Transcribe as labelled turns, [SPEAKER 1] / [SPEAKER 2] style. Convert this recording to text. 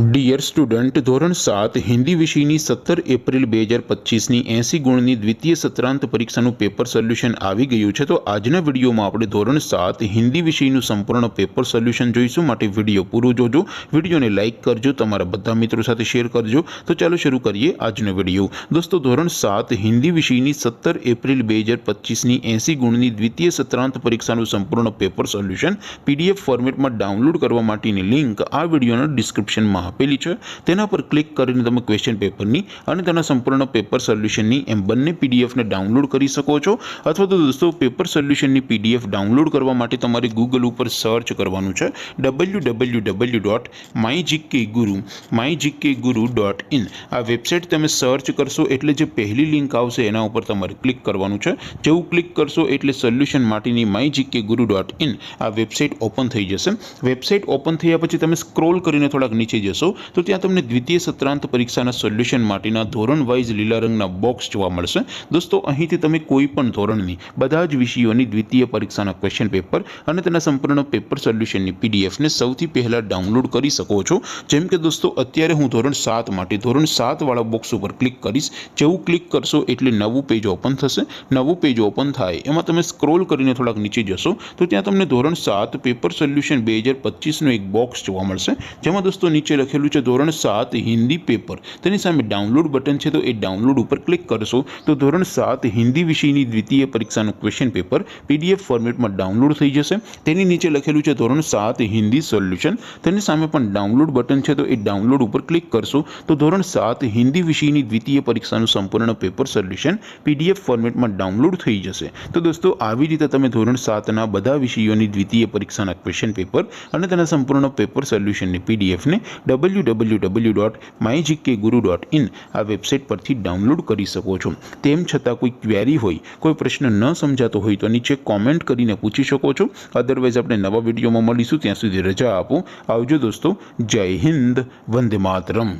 [SPEAKER 1] Dear student, ધોરણ 7 હિન્દી વિષયની 17 April 2025ની 80 ગુણની દ્વિતીય સત્રાંત પરીક્ષાનું પેપર સોલ્યુશન આવી ગયું છે। તો આજના વિડીયોમાં આપણે ધોરણ 7 હિન્દી વિષયનું સંપૂર્ણ પેપર સોલ્યુશન જોઈશું। માટે વિડીયો પૂરો જોજો, વિડીયોને લાઇક કરજો, તમારા બધા મિત્રો સાથે શેર કરજો। તો ચાલો શરૂ કરીએ આજનો વિડીયો। દોસ્તો, ધોરણ 7 હિન્દી વિષયની 17 એપ્રિલ 2025ની 80 ગુણની દ્વિતીય સત્રાંત પરીક્ષાનું સંપૂર્ણ પેપર સોલ્યુશન PDF ફોર્મેટમાં ડાઉનલોડ કરવા માટેની લિંક આ વિડીયોના ડિસ્ક્રિપ્શનમાં આપેલી છે। તેના પર ક્લિક કરીને તમે ક્વેશ્ચન પેપરની અને તેના સંપૂર્ણ પેપર સોલ્યુશનની એમ બંને પીડીએફને ડાઉનલોડ કરી શકો છો। અથવા તો દોસ્તો, પેપર સોલ્યુશનની પીડીએફ ડાઉનલોડ કરવા માટે તમારે ગૂગલ ઉપર સર્ચ કરવાનું છે www.mygkguru.in। આ વેબસાઇટ તમે સર્ચ કરશો એટલે જે પહેલી લિંક આવશે એના ઉપર તમારે ક્લિક કરવાનું છે। જેવું ક્લિક કરશો એટલે સોલ્યુશન માટેની mygkguru.in આ વેબસાઇટ ઓપન થઈ જશે। વેબસાઇટ ઓપન થયા પછી તમે સ્ક્રોલ કરીને થોડાક નીચે જશો તો ત્યાં તમને દ્વિતીય સત્રાંત પરીક્ષાના સોલ્યુશન માટેના ધોરણ વાઇઝ લીલા રંગના બોક્સ જોવા મળશે। દોસ્તો, અહીંથી તમે કોઈ પણ ધોરણની બધા જ વિષયોની દ્વિતીય પરીક્ષાના ક્વેશ્ચન પેપર અને તેના સંપૂર્ણ પેપર સોલ્યુશનની પીડીએફને સૌથી પહેલાં ડાઉનલોડ કરી શકો છો। જેમ કે દોસ્તો, અત્યારે હું ધોરણ 7 માટે ધોરણ 7 વાળા બોક્સ ઉપર ક્લિક કરીશ। જેવું ક્લિક કરશો એટલે નવું પેજ ઓપન થશે। નવું પેજ ઓપન થાય એમાં તમે સ્ક્રોલ કરીને થોડાક નીચે જશો તો ત્યાં તમને ધોરણ 7 પેપર સોલ્યુશન 2025નું એક બોક્સ જોવા મળશે। જેમાં દોસ્તો નીચે લખેલું છે ધોરણ 7 હિન્દી પેપર। તેની સામે ડાઉનલોડ બટન છે, તો એ ડાઉનલોડ ઉપર ક્લિક કરશો તો ધોરણ 7 હિન્દી વિષયની દ્વિતીય પરીક્ષાનું ક્વેશ્ચન પેપર PDF ફોર્મેટમાં ડાઉનલોડ થઈ જશે। તેની નીચે લખેલું છે ધોરણ 7 હિન્દી સોલ્યુશન। તેની સામે પણ ડાઉનલોડ બટન છે, તો એ ડાઉનલોડ ઉપર ક્લિક કરશો તો ધોરણ 7 હિન્દી વિષયની દ્વિતીય પરીક્ષાનું સંપૂર્ણ પેપર સોલ્યુશન PDF ફોર્મેટમાં ડાઉનલોડ થઈ જશે। તો દોસ્તો, આવી રીતે તમે ધોરણ 7ના બધા વિષયોની દ્વિતીય પરીક્ષાના ક્વેશ્ચન પેપર અને તેના સંપૂર્ણ પેપર સોલ્યુશનની પીડીએફને www.mygkguru.in આ વેબસાઇટ પરથી ડાઉનલોડ કરી શકો છો। તેમ છતાં કોઈ ક્વેરી હોય, કોઈ પ્રશ્ન ન સમજાતો હોય તો નીચે કોમેન્ટ કરીને પૂછી શકો છો। અદરવાઇઝ આપણે નવા વિડીયોમાં મળીશું, ત્યાં સુધી રજા આપો। આવજો દોસ્તો, જય હિન્દ, વંદે માતરમ।